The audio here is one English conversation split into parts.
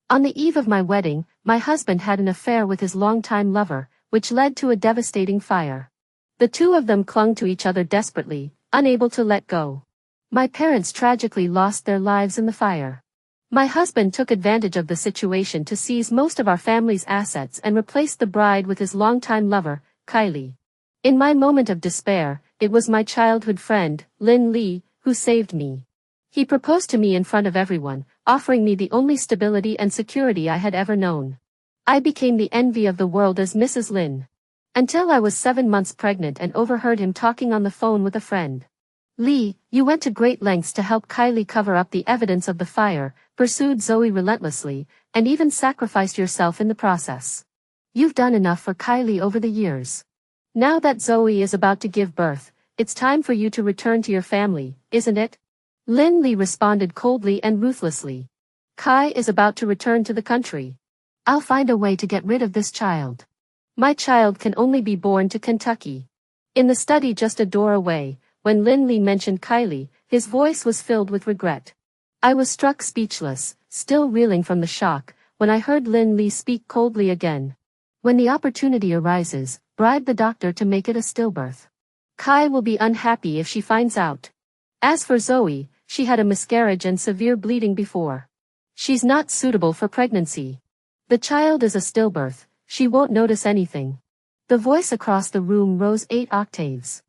On the eve of my wedding, my husband had an affair with his longtime lover, which led to a devastating fire. The two of them clung to each other desperately, unable to let go. My parents tragically lost their lives in the fire. My husband took advantage of the situation to seize most of our family's assets and replace the bride with his longtime lover, Kylie. In my moment of despair, it was my childhood friend, Lin Lee, who saved me. He proposed to me in front of everyone, offering me the only stability and security I had ever known. I became the envy of the world as Mrs. Lin. Until I was 7 months pregnant and overheard him talking on the phone with a friend. "Lee, you went to great lengths to help Kylie cover up the evidence of the fire," pursued Zoe relentlessly, "and even sacrificed yourself in the process. You've done enough for Kylie over the years. Now that Zoe is about to give birth, it's time for you to return to your family, isn't it?" Lin Lee responded coldly and ruthlessly. "Kai is about to return to the country. I'll find a way to get rid of this child. My child can only be born to Kentucky." In the study just a door away, when Lin Lee mentioned Kylie, his voice was filled with regret. I was struck speechless, still reeling from the shock, when I heard Lin Lee speak coldly again. "When the opportunity arises, bribe the doctor to make it a stillbirth. Kai will be unhappy if she finds out." As for Zoe, she had a miscarriage and severe bleeding before. "She's not suitable for pregnancy. The child is a stillbirth, she won't notice anything." The voice across the room rose 8 octaves.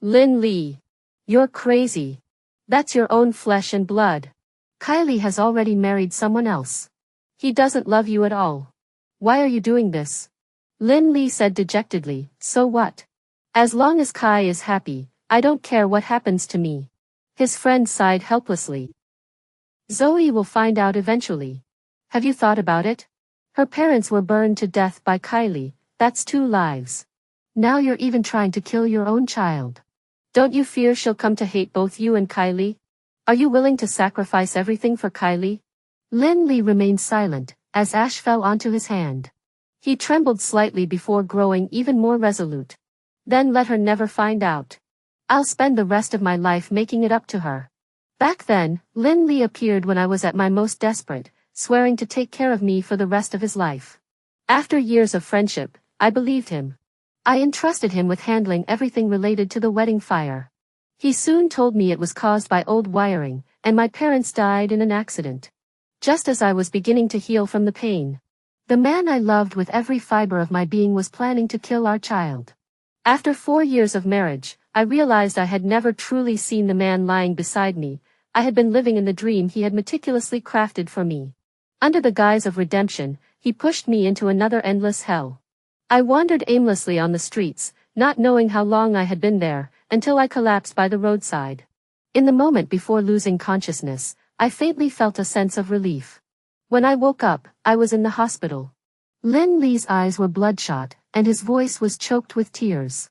"Lin Lee. You're crazy. That's your own flesh and blood. Kylie has already married someone else. He doesn't love you at all. Why are you doing this?" Lin Lee said dejectedly, "So what? As long as Kai is happy, I don't care what happens to me." His friend sighed helplessly. "Zoe will find out eventually. Have you thought about it? Her parents were burned to death by Kylie, that's 2 lives. Now you're even trying to kill your own child. Don't you fear she'll come to hate both you and Kylie? Are you willing to sacrifice everything for Kylie?" Lin Lee remained silent, as ash fell onto his hand. He trembled slightly before growing even more resolute. "Then let her never find out. I'll spend the rest of my life making it up to her." Back then, Lin Lee appeared when I was at my most desperate, swearing to take care of me for the rest of his life. After years of friendship, I believed him. I entrusted him with handling everything related to the wedding fire. He soon told me it was caused by old wiring, and my parents died in an accident. Just as I was beginning to heal from the pain, the man I loved with every fiber of my being was planning to kill our child. After 4 years of marriage, I realized I had never truly seen the man lying beside me. I had been living in the dream he had meticulously crafted for me. Under the guise of redemption, he pushed me into another endless hell. I wandered aimlessly on the streets, not knowing how long I had been there, until I collapsed by the roadside. In the moment before losing consciousness, I faintly felt a sense of relief. When I woke up, I was in the hospital. Lin Lee's eyes were bloodshot, and his voice was choked with tears.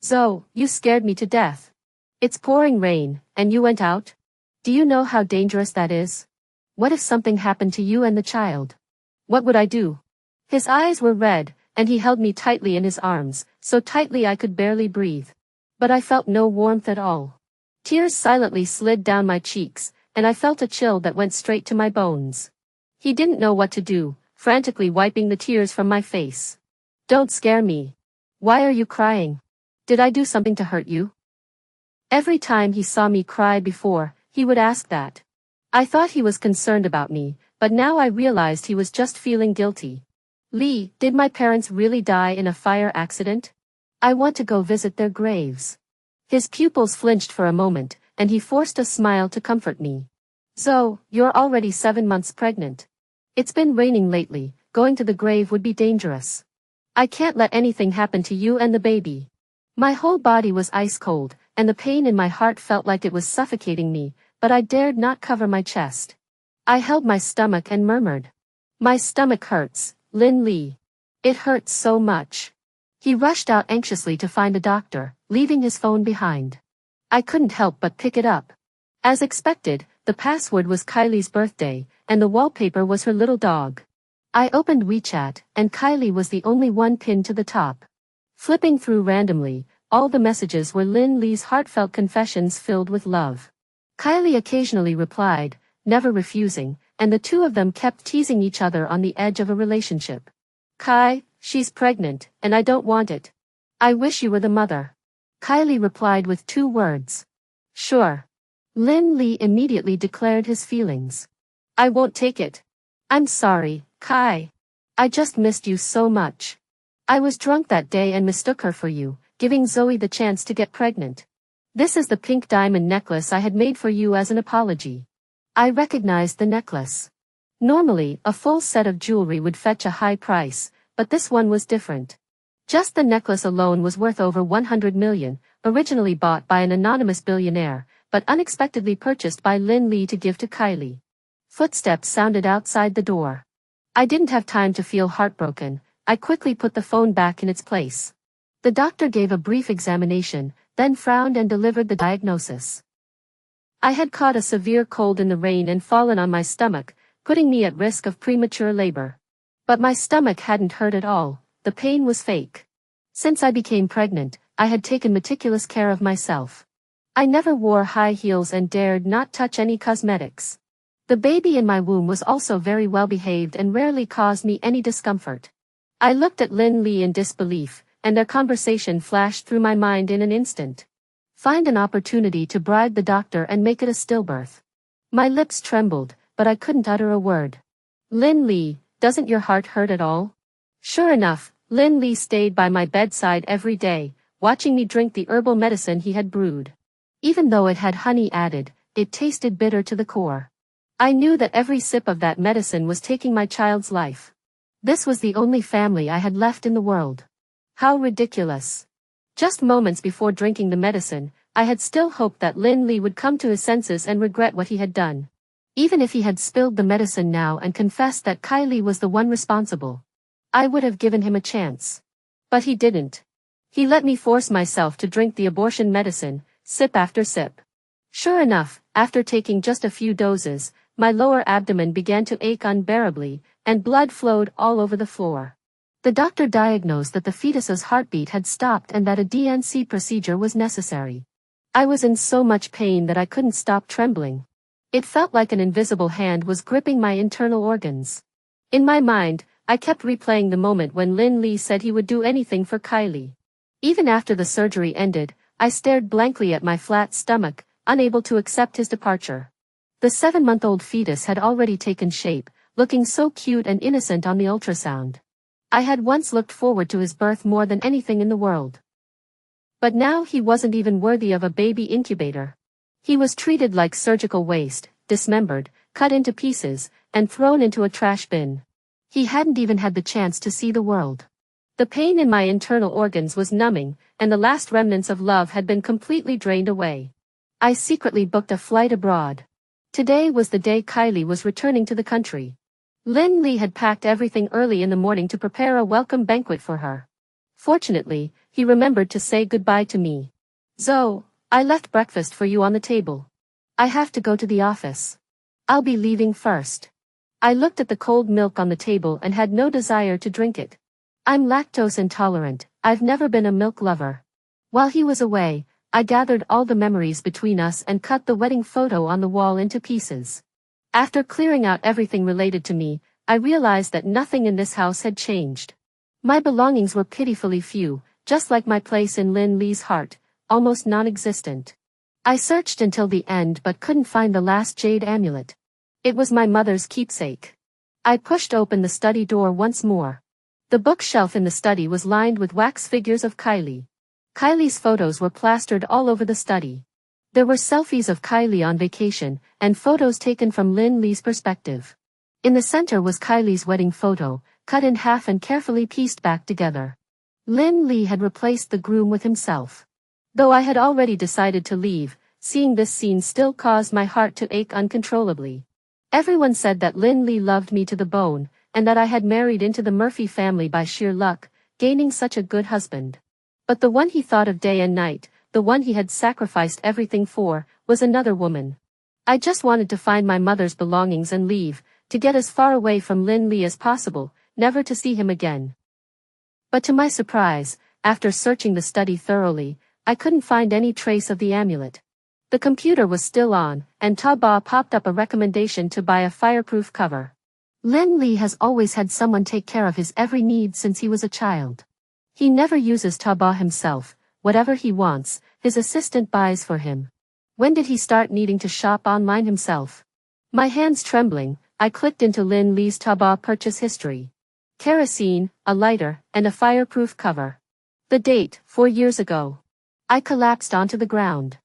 "Zoe, you scared me to death. It's pouring rain, and you went out? Do you know how dangerous that is? What if something happened to you and the child? What would I do?" His eyes were red, and he held me tightly in his arms, so tightly I could barely breathe. But I felt no warmth at all. Tears silently slid down my cheeks, and I felt a chill that went straight to my bones. He didn't know what to do, frantically wiping the tears from my face. "Don't scare me. Why are you crying? Did I do something to hurt you?" Every time he saw me cry before, he would ask that. I thought he was concerned about me, but now I realized he was just feeling guilty. "Lee, did my parents really die in a fire accident? I want to go visit their graves." His pupils flinched for a moment, and he forced a smile to comfort me. "Zoe, you're already 7 months pregnant. It's been raining lately, going to the grave would be dangerous. I can't let anything happen to you and the baby." My whole body was ice cold, and the pain in my heart felt like it was suffocating me, but I dared not cover my chest. I held my stomach and murmured, "My stomach hurts, Lin Lee. It hurts so much." He rushed out anxiously to find a doctor, leaving his phone behind. I couldn't help but pick it up. As expected, the password was Kylie's birthday, and the wallpaper was her little dog. I opened WeChat, and Kylie was the only one pinned to the top. Flipping through randomly, all the messages were Lin Lee's heartfelt confessions filled with love. Kylie occasionally replied, never refusing, and the two of them kept teasing each other on the edge of a relationship. Kai, she's pregnant, and I don't want it. I wish you were the mother. Kylie replied with 2 words. Sure. Lin Lee immediately declared his feelings. I won't take it. I'm sorry, Kai. I just missed you so much. I was drunk that day and mistook her for you, giving Zoe the chance to get pregnant. This is the pink diamond necklace I had made for you as an apology. I recognized the necklace. Normally, a full set of jewelry would fetch a high price, but this one was different. Just the necklace alone was worth over 100 million, originally bought by an anonymous billionaire, but unexpectedly purchased by Lin Lee to give to Kylie. Footsteps sounded outside the door. I didn't have time to feel heartbroken. I quickly put the phone back in its place. The doctor gave a brief examination, then frowned and delivered the diagnosis. I had caught a severe cold in the rain and fallen on my stomach, putting me at risk of premature labor. But my stomach hadn't hurt at all, the pain was fake. Since I became pregnant, I had taken meticulous care of myself. I never wore high heels and dared not touch any cosmetics. The baby in my womb was also very well behaved and rarely caused me any discomfort. I looked at Lin Lee in disbelief, and their conversation flashed through my mind in an instant. Find an opportunity to bribe the doctor and make it a stillbirth. My lips trembled, but I couldn't utter a word. Lin Lee, doesn't your heart hurt at all? Sure enough, Lin Lee stayed by my bedside every day, watching me drink the herbal medicine he had brewed. Even though it had honey added, it tasted bitter to the core. I knew that every sip of that medicine was taking my child's life. This was the only family I had left in the world. How ridiculous. Just moments before drinking the medicine, I had still hoped that Lin Lee would come to his senses and regret what he had done. Even if he had spilled the medicine now and confessed that Kylie was the one responsible, I would have given him a chance. But he didn't. He let me force myself to drink the abortion medicine, sip after sip. Sure enough, after taking just a few doses, my lower abdomen began to ache unbearably, and blood flowed all over the floor. The doctor diagnosed that the fetus's heartbeat had stopped and that a DNC procedure was necessary. I was in so much pain that I couldn't stop trembling. It felt like an invisible hand was gripping my internal organs. In my mind, I kept replaying the moment when Lin Lee said he would do anything for Kylie. Even after the surgery ended, I stared blankly at my flat stomach, unable to accept his departure. The 7-month-old fetus had already taken shape, looking so cute and innocent on the ultrasound. I had once looked forward to his birth more than anything in the world. But now he wasn't even worthy of a baby incubator. He was treated like surgical waste, dismembered, cut into pieces, and thrown into a trash bin. He hadn't even had the chance to see the world. The pain in my internal organs was numbing, and the last remnants of love had been completely drained away. I secretly booked a flight abroad. Today was the day Kylie was returning to the country. Lin Lee had packed everything early in the morning to prepare a welcome banquet for her. Fortunately, he remembered to say goodbye to me. Zoe, I left breakfast for you on the table. I have to go to the office. I'll be leaving first. I looked at the cold milk on the table and had no desire to drink it. I'm lactose intolerant, I've never been a milk lover. While he was away, I gathered all the memories between us and cut the wedding photo on the wall into pieces. After clearing out everything related to me, I realized that nothing in this house had changed. My belongings were pitifully few, just like my place in Lin Lee's heart, almost non-existent. I searched until the end but couldn't find the last jade amulet. It was my mother's keepsake. I pushed open the study door once more. The bookshelf in the study was lined with wax figures of Kylie. Kylie's photos were plastered all over the study. There were selfies of Kylie on vacation, and photos taken from Lin Lee's perspective. In the center was Kylie's wedding photo, cut in half and carefully pieced back together. Lin Lee had replaced the groom with himself. Though I had already decided to leave, seeing this scene still caused my heart to ache uncontrollably. Everyone said that Lin Lee loved me to the bone, and that I had married into the Murphy family by sheer luck, gaining such a good husband. But the one he thought of day and night, the one he had sacrificed everything for, was another woman. I just wanted to find my mother's belongings and leave, to get as far away from Lin Lee as possible, never to see him again. But to my surprise, after searching the study thoroughly, I couldn't find any trace of the amulet. The computer was still on, and Taobao popped up a recommendation to buy a fireproof cover. Lin Li has always had someone take care of his every need since he was a child. He never uses Taobao himself. Whatever he wants, his assistant buys for him. When did he start needing to shop online himself? My hands trembling, I clicked into Lin Li's Taobao purchase history. Kerosene, a lighter, and a fireproof cover. The date, 4 years ago. I collapsed onto the ground.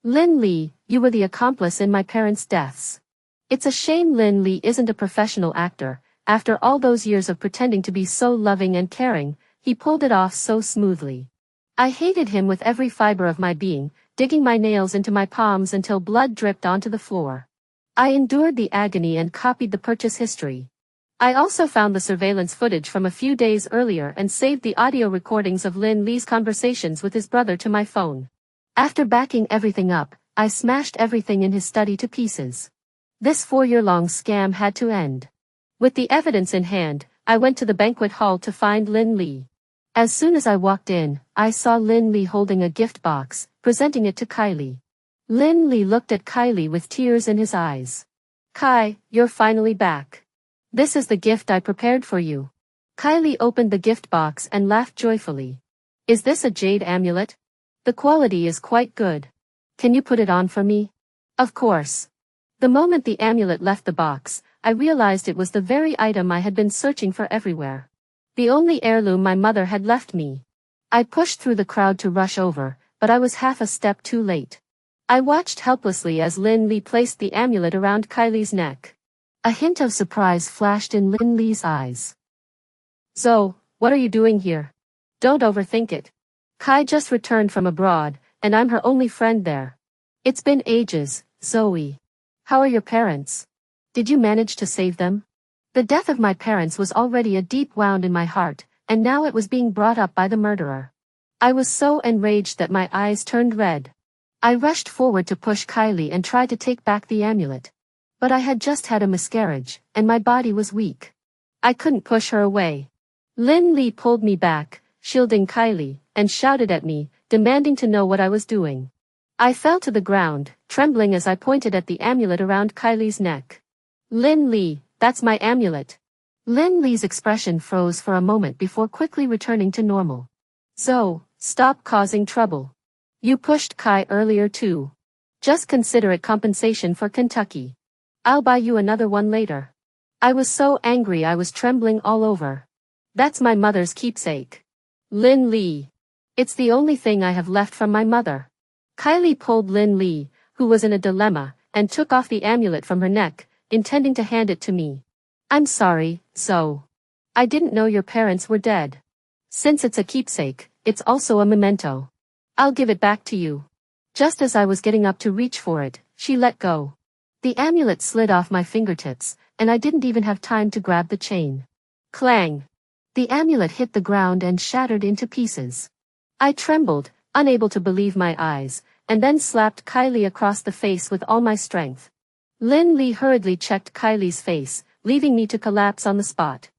Lin Li, you were the accomplice in my parents' deaths. It's a shame Lin Li isn't a professional actor. After all those years of pretending to be so loving and caring, he pulled it off so smoothly. I hated him with every fiber of my being, digging my nails into my palms until blood dripped onto the floor. I endured the agony and copied the purchase history. I also found the surveillance footage from a few days earlier and saved the audio recordings of Lin Li's conversations with his brother to my phone. After backing everything up, I smashed everything in his study to pieces. This 4-year-long scam had to end. With the evidence in hand, I went to the banquet hall to find Lin Li. As soon as I walked in, I saw Lin Li holding a gift box, presenting it to Kylie. Lin Li looked at Kylie with tears in his eyes. "Kai, you're finally back. This is the gift I prepared for you." Kylie opened the gift box and laughed joyfully. "Is this a jade amulet? The quality is quite good. Can you put it on for me?" "Of course." The moment the amulet left the box, I realized it was the very item I had been searching for everywhere. The only heirloom my mother had left me. I pushed through the crowd to rush over, but I was half a step too late. I watched helplessly as Lin Li placed the amulet around Kylie's neck. A hint of surprise flashed in Lin Li's eyes. "Zoe, what are you doing here? Don't overthink it. Kai just returned from abroad, and I'm her only friend there. It's been ages, Zoe. How are your parents? Did you manage to save them?" The death of my parents was already a deep wound in my heart, and now it was being brought up by the murderer. I was so enraged that my eyes turned red. I rushed forward to push Kylie and try to take back the amulet. But I had just had a miscarriage, and my body was weak. I couldn't push her away. Lin Li pulled me back, shielding Kylie, and shouted at me, demanding to know what I was doing. I fell to the ground, trembling as I pointed at the amulet around Kylie's neck. "Lin Li, that's my amulet." Lin Li's expression froze for a moment before quickly returning to normal. "Zoe, stop causing trouble. You pushed Kai earlier too. Just consider it compensation for Kentucky. I'll buy you another one later." I was so angry I was trembling all over. "That's my mother's keepsake. Lin Li. It's the only thing I have left from my mother." Kylie pulled Lin Li, who was in a dilemma, and took off the amulet from her neck, intending to hand it to me. "I'm sorry, Zoe. I didn't know your parents were dead. Since it's a keepsake, it's also a memento. I'll give it back to you." Just as I was getting up to reach for it, she let go. The amulet slid off my fingertips, and I didn't even have time to grab the chain. Clang! The amulet hit the ground and shattered into pieces. I trembled, unable to believe my eyes, and then slapped Kylie across the face with all my strength. Lin Li hurriedly checked Kylie's face, leaving me to collapse on the spot.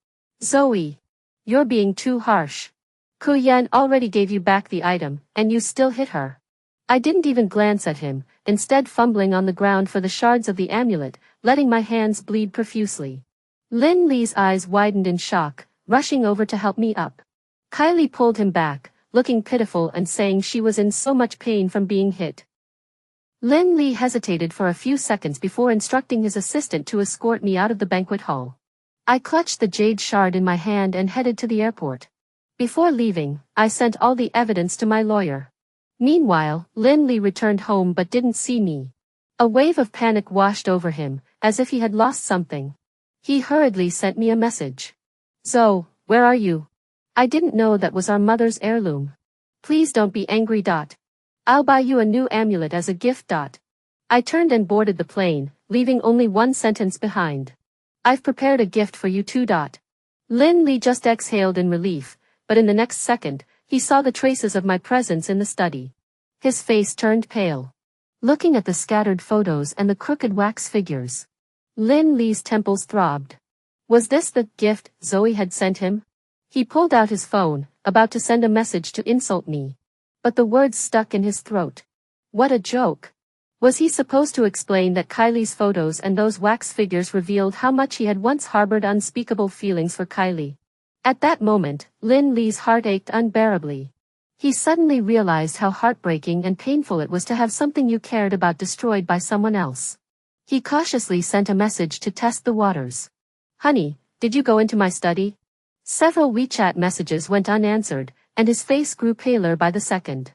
"Zoe, you're being too harsh. Kuyan already gave you back the item, and you still hit her." I didn't even glance at him, instead fumbling on the ground for the shards of the amulet, letting my hands bleed profusely. Lin Li's eyes widened in shock, rushing over to help me up. Kylie pulled him back, looking pitiful and saying she was in so much pain from being hit. Lin Li hesitated for a few seconds before instructing his assistant to escort me out of the banquet hall. I clutched the jade shard in my hand and headed to the airport. Before leaving, I sent all the evidence to my lawyer. Meanwhile, Lin Li returned home but didn't see me. A wave of panic washed over him, as if he had lost something. He hurriedly sent me a message. "Zoe, where are you? I didn't know that was our mother's heirloom. Please don't be angry. I'll buy you a new amulet as a gift. I turned and boarded the plane, leaving only one sentence behind. "I've prepared a gift for you too. Lin Li just exhaled in relief, but in the next second, he saw the traces of my presence in the study. His face turned pale. Looking at the scattered photos and the crooked wax figures, Lin Li's temples throbbed. Was this the gift Zoe had sent him? He pulled out his phone, about to send a message to insult me. But the words stuck in his throat. What a joke. Was he supposed to explain that Kylie's photos and those wax figures revealed how much he had once harbored unspeakable feelings for Kylie? At that moment, Lin Lee's heart ached unbearably. He suddenly realized how heartbreaking and painful it was to have something you cared about destroyed by someone else. He cautiously sent a message to test the waters. "Honey, did you go into my study?" Several WeChat messages went unanswered, and his face grew paler by the second.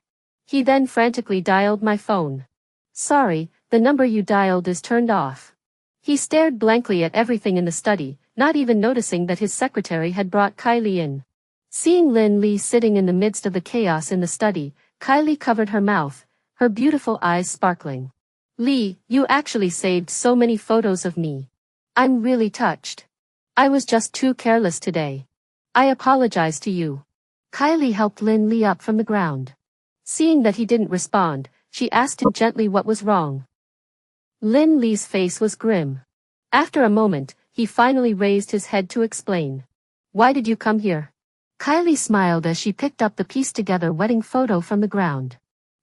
He then frantically dialed my phone. "Sorry, the number you dialed is turned off." He stared blankly at everything in the study, not even noticing that his secretary had brought Kylie in. Seeing Lin Lee sitting in the midst of the chaos in the study, Kylie covered her mouth, her beautiful eyes sparkling. "Lee, you actually saved so many photos of me. I'm really touched. I was just too careless today. I apologize to you." Kylie helped Lin Lee up from the ground. Seeing that he didn't respond, she asked him gently what was wrong. Lin Lee's face was grim. After a moment, he finally raised his head to explain. "Why did you come here?" Kylie smiled as she picked up the pieced-together wedding photo from the ground.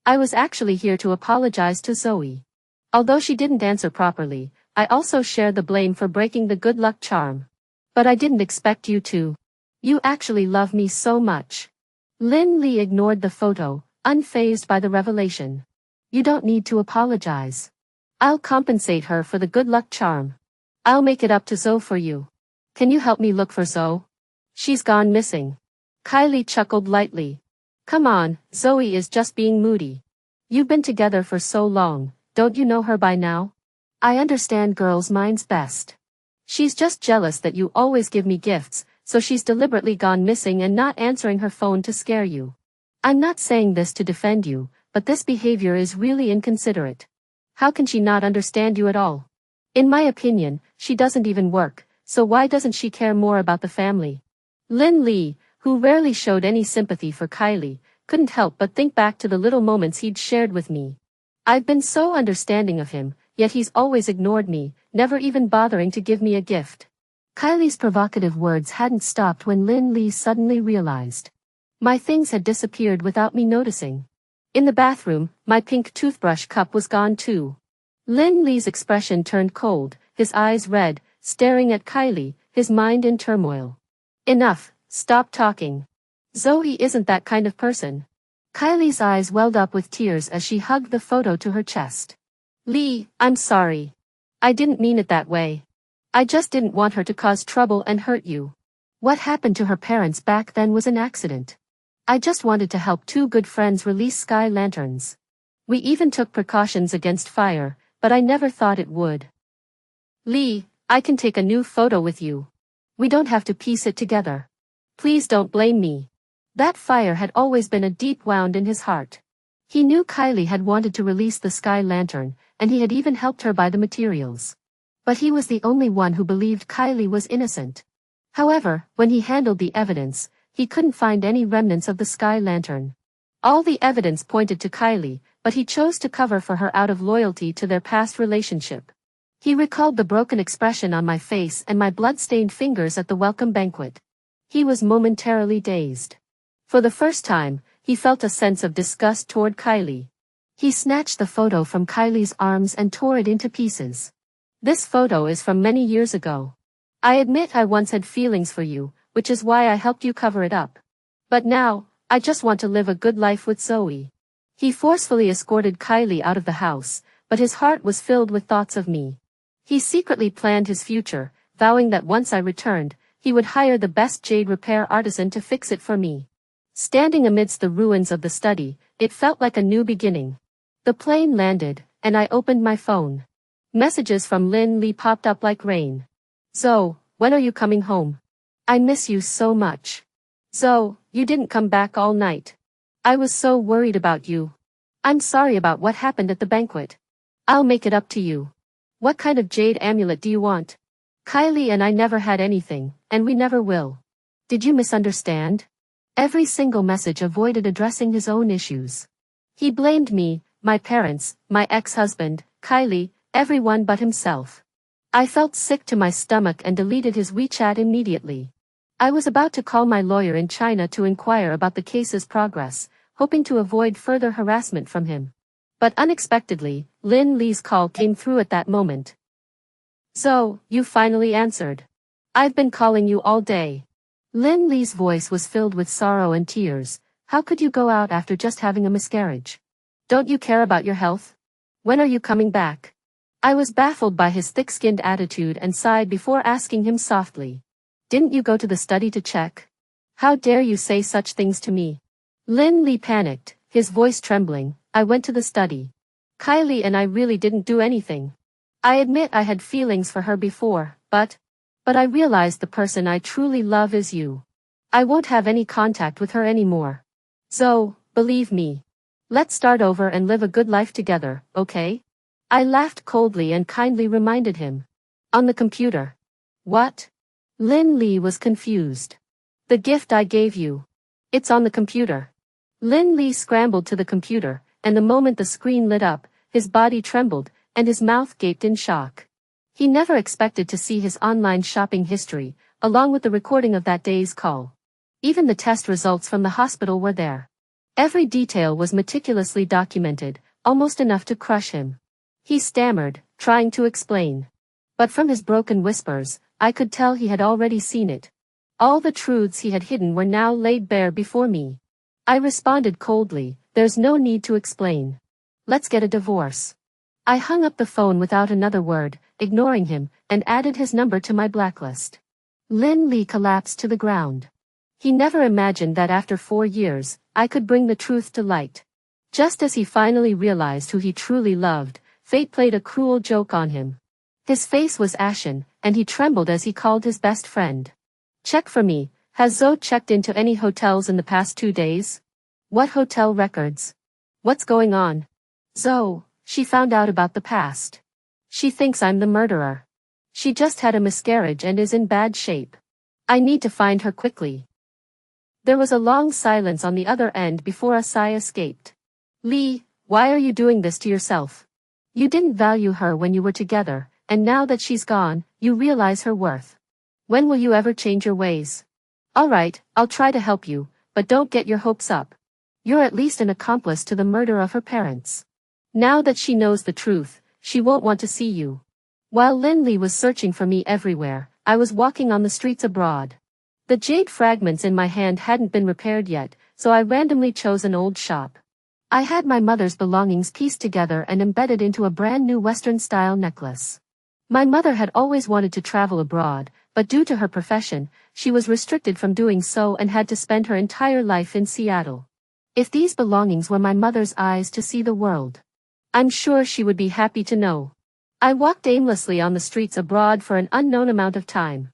"I was actually here to apologize to Zoe. Although she didn't answer properly, I also share the blame for breaking the good luck charm. But I didn't expect you to. You actually love me so much." Lin Lee ignored the photo, unfazed by the revelation. "You don't need to apologize. I'll compensate her for the good luck charm. I'll make it up to Zoe for you. Can you help me look for Zoe? She's gone missing." Kylie chuckled lightly. "Come on, Zoe is just being moody. You've been together for so long, don't you know her by now? I understand girls' minds best. She's just jealous that you always give me gifts, so she's deliberately gone missing and not answering her phone to scare you. I'm not saying this to defend you, but this behavior is really inconsiderate. How can she not understand you at all? In my opinion, she doesn't even work, so why doesn't she care more about the family?" Lin Lee, who rarely showed any sympathy for Kylie, couldn't help but think back to the little moments he'd shared with me. "I've been so understanding of him, yet he's always ignored me, never even bothering to give me a gift." Kylie's provocative words hadn't stopped when Lin Lee suddenly realized. My things had disappeared without me noticing. In the bathroom, my pink toothbrush cup was gone too. Lin Lee's expression turned cold, his eyes red, staring at Kylie, his mind in turmoil. "Enough, stop talking. Zoe isn't that kind of person." Kylie's eyes welled up with tears as she hugged the photo to her chest. "Lee, I'm sorry. I didn't mean it that way. I just didn't want her to cause trouble and hurt you. What happened to her parents back then was an accident. I just wanted to help two good friends release sky lanterns. We even took precautions against fire, but I never thought it would. Lee, I can take a new photo with you. We don't have to piece it together. Please don't blame me." That fire had always been a deep wound in his heart. He knew Kylie had wanted to release the sky lantern, and he had even helped her buy the materials. But he was the only one who believed Kylie was innocent. However, when he handled the evidence, he couldn't find any remnants of the sky lantern. All the evidence pointed to Kylie, but he chose to cover for her out of loyalty to their past relationship. He recalled the broken expression on my face and my blood-stained fingers at the welcome banquet. He was momentarily dazed. For the first time, he felt a sense of disgust toward Kylie. He snatched the photo from Kylie's arms and tore it into pieces. "This photo is from many years ago. I admit I once had feelings for you, which is why I helped you cover it up. But now, I just want to live a good life with Zoe." He forcefully escorted Kylie out of the house, but his heart was filled with thoughts of me. He secretly planned his future, vowing that once I returned, he would hire the best jade repair artisan to fix it for me. Standing amidst the ruins of the study, it felt like a new beginning. The plane landed, and I opened my phone. Messages from Lin Lee popped up like rain. "Zoe, when are you coming home? I miss you so much. Zoe, you didn't come back all night. I was so worried about you. I'm sorry about what happened at the banquet. I'll make it up to you. What kind of jade amulet do you want? Kylie and I never had anything, and we never will. Did you misunderstand?" Every single message avoided addressing his own issues. He blamed me, my parents, my ex-husband, Kylie, everyone but himself. I felt sick to my stomach and deleted his WeChat immediately. I was about to call my lawyer in China to inquire about the case's progress, hoping to avoid further harassment from him. But unexpectedly, Lin Lee's call came through at that moment. "So, you finally answered. I've been calling you all day." Lin Lee's voice was filled with sorrow and tears. "How could you go out after just having a miscarriage? Don't you care about your health? When are you coming back?" I was baffled by his thick-skinned attitude and sighed before asking him softly. "Didn't you go to the study to check? How dare you say such things to me?" Lin Lee panicked, his voice trembling. "I went to the study. Kylie and I really didn't do anything. I admit I had feelings for her before, but I realized the person I truly love is you. I won't have any contact with her anymore. So, believe me. Let's start over and live a good life together, okay?" I laughed coldly and kindly reminded him. "On the computer." "What?" Lin Lee was confused. "The gift I gave you. It's on the computer." Lin Lee scrambled to the computer, and the moment the screen lit up, his body trembled, and his mouth gaped in shock. He never expected to see his online shopping history, along with the recording of that day's call. Even the test results from the hospital were there. Every detail was meticulously documented, almost enough to crush him. He stammered, trying to explain. But from his broken whispers, I could tell he had already seen it. All the truths he had hidden were now laid bare before me. I responded coldly, "There's no need to explain. Let's get a divorce." I hung up the phone without another word, ignoring him, and added his number to my blacklist. Lin Lee collapsed to the ground. He never imagined that after 4 years, I could bring the truth to light. Just as he finally realized who he truly loved, fate played a cruel joke on him. His face was ashen, and he trembled as he called his best friend. "Check for me. Has Zoe checked into any hotels in the past 2 days? What hotel records? What's going on? Zoe, she found out about the past. She thinks I'm the murderer. She just had a miscarriage and is in bad shape. I need to find her quickly." There was a long silence on the other end before a sigh escaped. "Lee, why are you doing this to yourself? You didn't value her when you were together, and now that she's gone, you realize her worth. When will you ever change your ways? All right, I'll try to help you, but don't get your hopes up. You're at least an accomplice to the murder of her parents. Now that she knows the truth, she won't want to see you." While Lin Lee was searching for me everywhere, I was walking on the streets abroad. The jade fragments in my hand hadn't been repaired yet, so I randomly chose an old shop. I had my mother's belongings pieced together and embedded into a brand new Western-style necklace. My mother had always wanted to travel abroad, but due to her profession, she was restricted from doing so and had to spend her entire life in Seattle. If these belongings were my mother's eyes to see the world, I'm sure she would be happy to know. I walked aimlessly on the streets abroad for an unknown amount of time.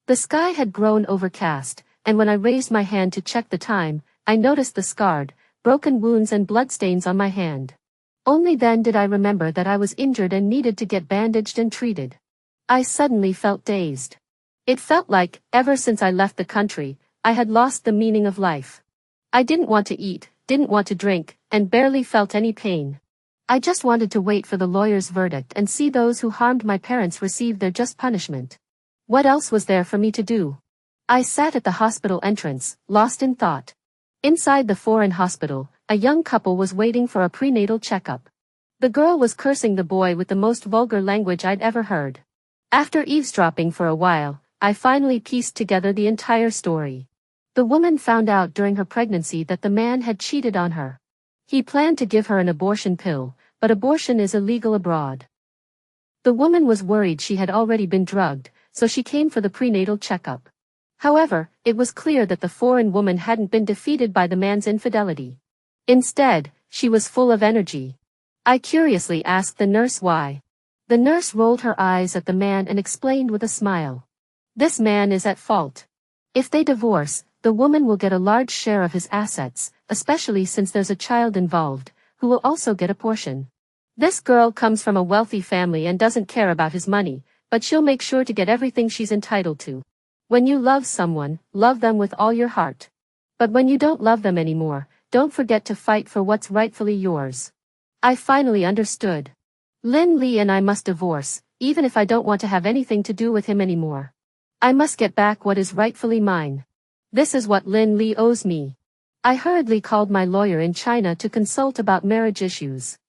The sky had grown overcast, and when I raised my hand to check the time, I noticed the scarred, broken wounds and bloodstains on my hand. Only then did I remember that I was injured and needed to get bandaged and treated. I suddenly felt dazed. It felt like, ever since I left the country, I had lost the meaning of life. I didn't want to eat, didn't want to drink, and barely felt any pain. I just wanted to wait for the lawyer's verdict and see those who harmed my parents receive their just punishment. What else was there for me to do? I sat at the hospital entrance, lost in thought. Inside the foreign hospital, a young couple was waiting for a prenatal checkup. The girl was cursing the boy with the most vulgar language I'd ever heard. After eavesdropping for a while, I finally pieced together the entire story. The woman found out during her pregnancy that the man had cheated on her. He planned to give her an abortion pill, but abortion is illegal abroad. The woman was worried she had already been drugged, so she came for the prenatal checkup. However, it was clear that the foreign woman hadn't been defeated by the man's infidelity. Instead, she was full of energy. I curiously asked the nurse why. The nurse rolled her eyes at the man and explained with a smile. "This man is at fault. If they divorce, the woman will get a large share of his assets, especially since there's a child involved, who will also get a portion. This girl comes from a wealthy family and doesn't care about his money, but she'll make sure to get everything she's entitled to. When you love someone, love them with all your heart. But when you don't love them anymore, don't forget to fight for what's rightfully yours." I finally understood. Lin Lee and I must divorce, even if I don't want to have anything to do with him anymore. I must get back what is rightfully mine. This is what Lin Lee owes me. I hurriedly called my lawyer in China to consult about marriage issues.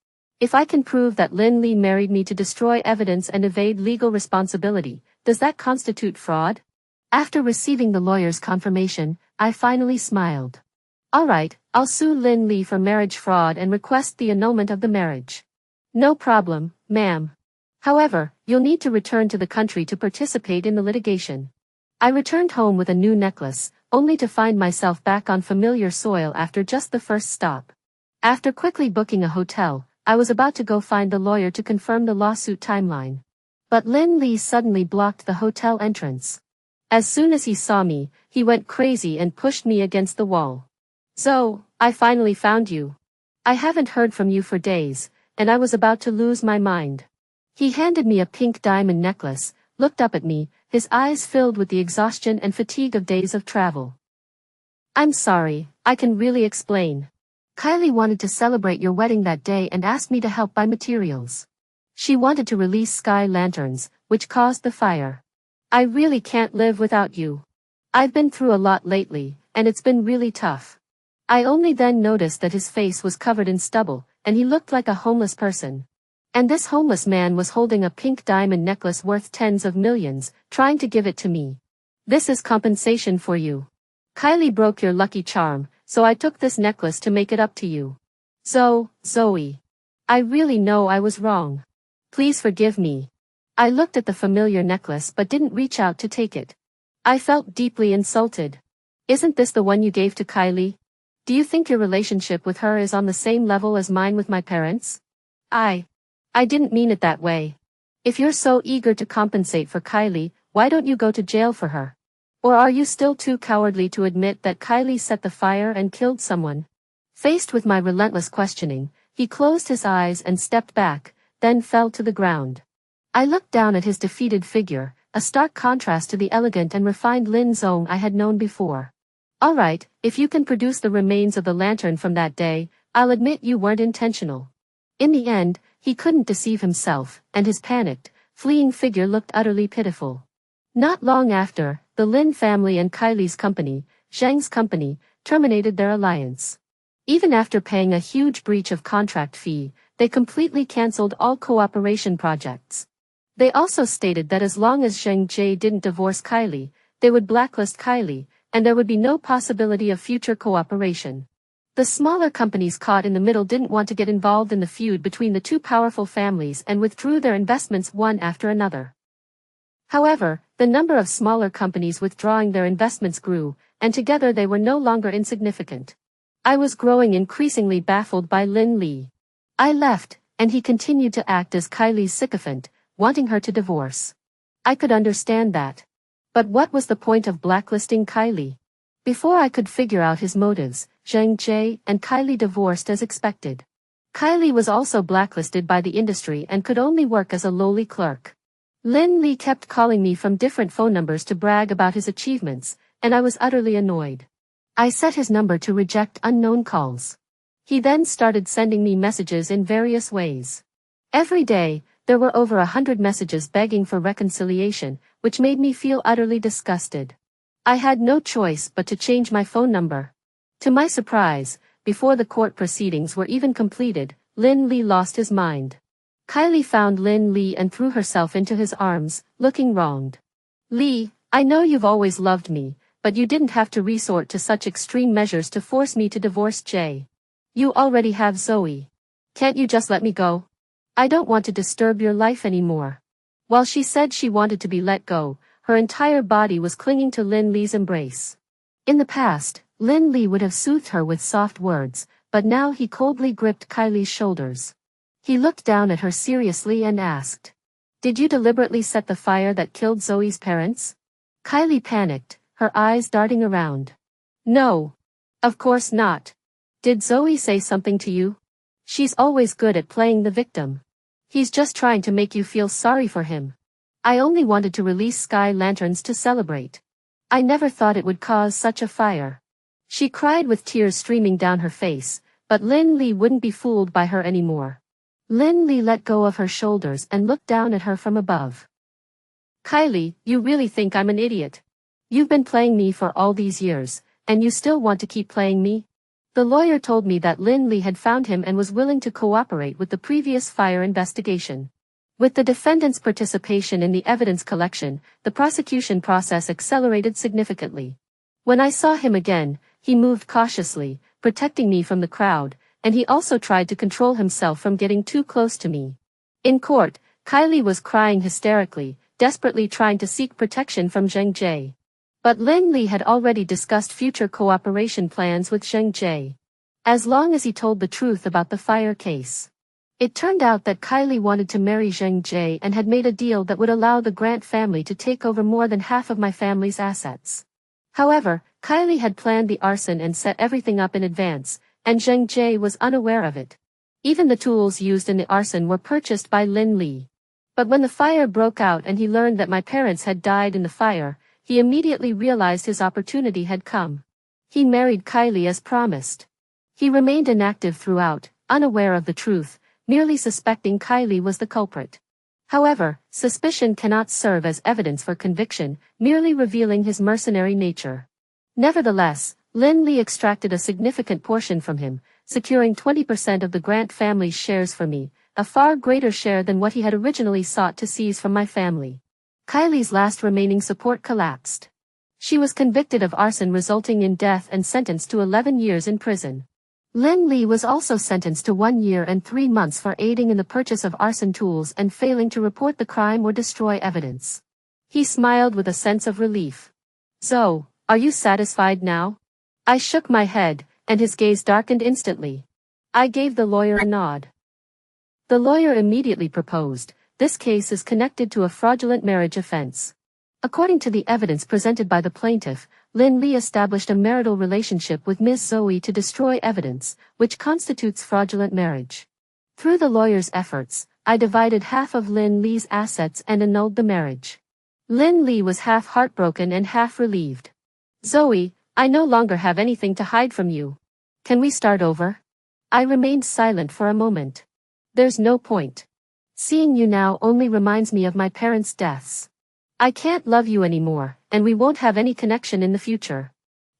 If I can prove that Lin Li married me to destroy evidence and evade legal responsibility, does that constitute fraud? After receiving the lawyer's confirmation, I finally smiled. Alright, I'll sue Lin Li for marriage fraud and request the annulment of the marriage. No problem, ma'am. However, you'll need to return to the country to participate in the litigation. I returned home with a new necklace, only to find myself back on familiar soil after just the first stop. After quickly booking a hotel, I was about to go find the lawyer to confirm the lawsuit timeline. But Lin Li suddenly blocked the hotel entrance. As soon as he saw me, he went crazy and pushed me against the wall. "Zoe, I finally found you. I haven't heard from you for days, and I was about to lose my mind." He handed me a pink diamond necklace, looked up at me, his eyes filled with the exhaustion and fatigue of days of travel. "I'm sorry, I can really explain. Kylie wanted to celebrate your wedding that day and asked me to help buy materials. She wanted to release sky lanterns, which caused the fire. I really can't live without you. I've been through a lot lately, and it's been really tough." I only then noticed that his face was covered in stubble, and he looked like a homeless person. And this homeless man was holding a pink diamond necklace worth tens of millions, trying to give it to me. "This is compensation for you. Kylie broke your lucky charm, so I took this necklace to make it up to you. Zoe. I really know I was wrong. Please forgive me." I looked at the familiar necklace but didn't reach out to take it. I felt deeply insulted. "Isn't this the one you gave to Kylie? Do you think your relationship with her is on the same level as mine with my parents?" I didn't mean it that way. If you're so eager to compensate for Kylie, why don't you go to jail for her? Or are you still too cowardly to admit that Kylie set the fire and killed someone?" Faced with my relentless questioning, he closed his eyes and stepped back, then fell to the ground. I looked down at his defeated figure, a stark contrast to the elegant and refined Lin Zong I had known before. "Alright, if you can produce the remains of the lantern from that day, I'll admit you weren't intentional." In the end, he couldn't deceive himself, and his panicked, fleeing figure looked utterly pitiful. Not long after, the Lin family and Kylie's company, Zhang's company, terminated their alliance. Even after paying a huge breach of contract fee, they completely cancelled all cooperation projects. They also stated that as long as Zheng Jie didn't divorce Kylie, they would blacklist Kylie, and there would be no possibility of future cooperation. The smaller companies caught in the middle didn't want to get involved in the feud between the two powerful families and withdrew their investments one after another. However, the number of smaller companies withdrawing their investments grew, and together they were no longer insignificant. I was growing increasingly baffled by Lin Li. I left, and he continued to act as Kylie's sycophant, wanting her to divorce. I could understand that. But what was the point of blacklisting Kylie? Before I could figure out his motives, Zheng Jie and Kylie divorced as expected. Kylie was also blacklisted by the industry and could only work as a lowly clerk. Lin Li kept calling me from different phone numbers to brag about his achievements, and I was utterly annoyed. I set his number to reject unknown calls. He then started sending me messages in various ways. Every day, there were over 100 messages begging for reconciliation, which made me feel utterly disgusted. I had no choice but to change my phone number. To my surprise, before the court proceedings were even completed, Lin Li lost his mind. Kylie found Lin Li and threw herself into his arms, looking wronged. "Li, I know you've always loved me, but you didn't have to resort to such extreme measures to force me to divorce Jay. You already have Zoe. Can't you just let me go? I don't want to disturb your life anymore." While she said she wanted to be let go, her entire body was clinging to Lin Li's embrace. In the past, Lin Li would have soothed her with soft words, but now he coldly gripped Kylie's shoulders. He looked down at her seriously and asked, "Did you deliberately set the fire that killed Zoe's parents?" Kylie panicked, her eyes darting around. "No. Of course not. Did Zoe say something to you? She's always good at playing the victim. He's just trying to make you feel sorry for him. I only wanted to release sky lanterns to celebrate. I never thought it would cause such a fire." She cried with tears streaming down her face, but Lin Li wouldn't be fooled by her anymore. Lin Li let go of her shoulders and looked down at her from above. "Kylie, you really think I'm an idiot? You've been playing me for all these years, and you still want to keep playing me? The lawyer told me that Lin Li had found him and was willing to cooperate with the previous fire investigation. With the defendant's participation in the evidence collection, the prosecution process accelerated significantly. When I saw him again, he moved cautiously, protecting me from the crowd, and he also tried to control himself from getting too close to me. In court, Kylie was crying hysterically, desperately trying to seek protection from Zheng Jie. But Lin Li had already discussed future cooperation plans with Zheng Jie. As long as he told the truth about the fire case. It turned out that Kylie wanted to marry Zheng Jie and had made a deal that would allow the Grant family to take over more than half of my family's assets. However, Kylie had planned the arson and set everything up in advance, and Zheng Jie was unaware of it. Even the tools used in the arson were purchased by Lin Li. But when the fire broke out and he learned that my parents had died in the fire, he immediately realized his opportunity had come. He married Kylie as promised. He remained inactive throughout, unaware of the truth, merely suspecting Kylie was the culprit. However, suspicion cannot serve as evidence for conviction, merely revealing his mercenary nature. Nevertheless, Lin Li extracted a significant portion from him, securing 20% of the Grant family's shares for me, a far greater share than what he had originally sought to seize from my family. Kylie's last remaining support collapsed. She was convicted of arson resulting in death and sentenced to 11 years in prison. Lin Li was also sentenced to 1 year and 3 months for aiding in the purchase of arson tools and failing to report the crime or destroy evidence. He smiled with a sense of relief. "So, are you satisfied now?" I shook my head, and his gaze darkened instantly. I gave the lawyer a nod. The lawyer immediately proposed, "This case is connected to a fraudulent marriage offense." According to the evidence presented by the plaintiff, Lin Li established a marital relationship with Ms. Zoe to destroy evidence, which constitutes fraudulent marriage. Through the lawyer's efforts, I divided half of Lin Li's assets and annulled the marriage. Lin Li was half heartbroken and half relieved. "Zoe, I no longer have anything to hide from you. Can we start over?" I remained silent for a moment. "There's no point. Seeing you now only reminds me of my parents' deaths. I can't love you anymore, and we won't have any connection in the future.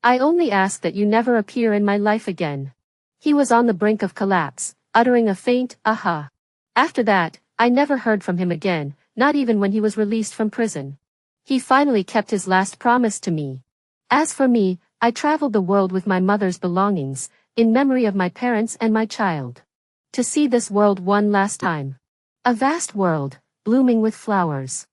I only ask that you never appear in my life again." He was on the brink of collapse, uttering a faint, "aha." After that, I never heard from him again, not even when he was released from prison. He finally kept his last promise to me. As for me, I traveled the world with my mother's belongings, in memory of my parents and my child. To see this world one last time. A vast world, blooming with flowers.